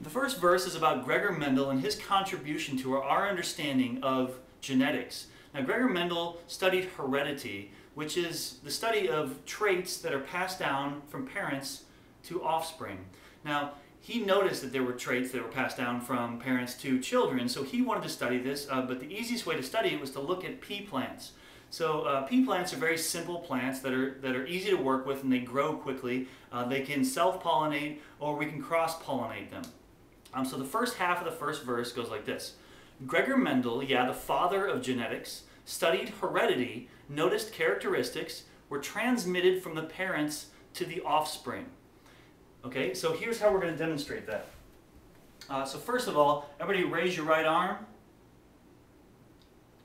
The first verse is about Gregor Mendel and his contribution to our understanding of genetics. Now, Gregor Mendel studied heredity, which is the study of traits that are passed down from parents to offspring. Now, he noticed that there were traits that were passed down from parents to children, so he wanted to study this, but the easiest way to study it was to look at pea plants. So pea plants are very simple plants that are easy to work with, and they grow quickly. They can self-pollinate, or we can cross-pollinate them. So the first half of the first verse goes like this. Gregor Mendel, the father of genetics, studied heredity, noticed characteristics were transmitted from the parents to the offspring. Okay, so here's how we're going to demonstrate that. So first of all, everybody raise your right arm.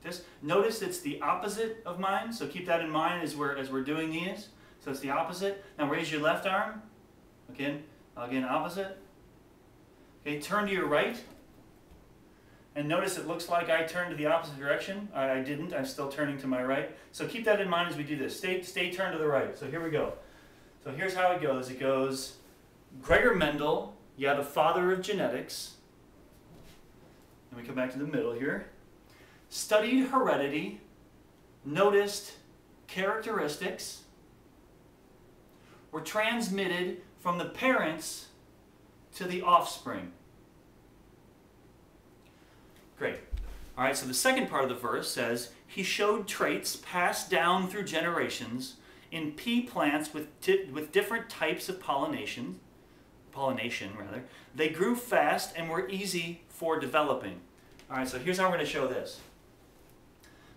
Just notice it's the opposite of mine, so keep that in mind as we're doing these. So it's the opposite. Now raise your left arm. Again, opposite. Okay, turn to your right. And notice it looks like I turned to the opposite direction. I didn't. I'm still turning to my right. So keep that in mind as we do this. Stay turned to the right. So here we go. So here's how it goes. It goes Gregor Mendel, the father of genetics. And we come back to the middle here. Studied heredity, noticed characteristics, were transmitted from the parents to the offspring. Great. All right, so the second part of the verse says, he showed traits passed down through generations in pea plants with different types of pollination. They grew fast and were easy for developing. All right, so here's how we're going to show this.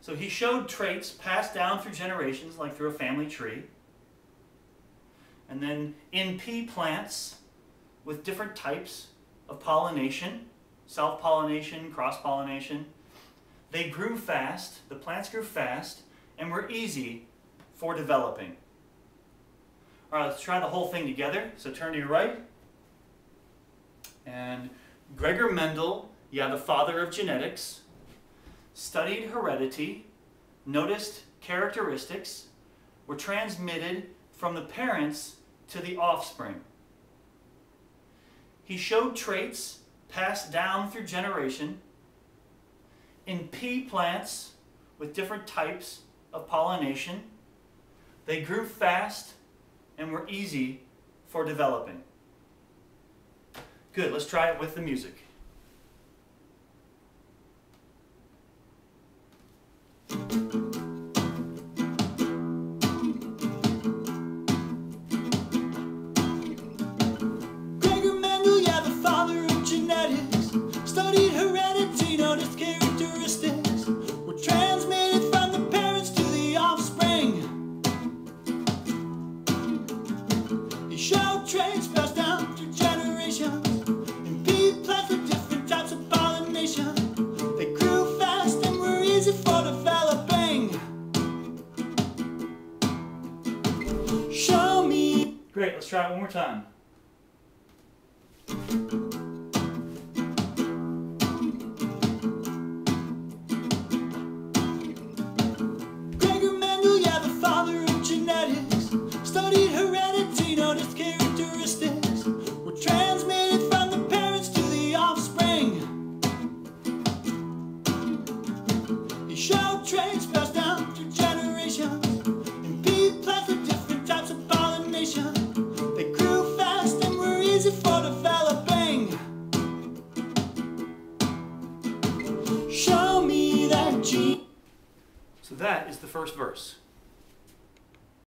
So he showed traits passed down through generations, like through a family tree. And then in pea plants with different types of pollination, self-pollination, cross-pollination. They grew fast, the plants grew fast, and were easy for developing. All right, let's try the whole thing together. So turn to your right. And Gregor Mendel, the father of genetics, studied heredity, noticed characteristics, were transmitted from the parents to the offspring. He showed traits passed down through generation in pea plants with different types of pollination. They grew fast and were easy for developing. Good, let's try it with the music. Gregor Mendel, the father of genetics, studied heredity, noticed characteristics, were transmitted from the parents to the offspring. He showed traits passed down through generations in pea plants with different types of pollination. They grew fast and were easy for developing. Show me. Great, let's try it one more time. Gregor Mendel, the father of genetics, studied heredity, noticed characteristics, were transmitted from the parents to the offspring. He showed traits passed down through generations in pea plants with different types of pollination. They grew fast and were easy for developing. Show me that gene. So that is the first verse.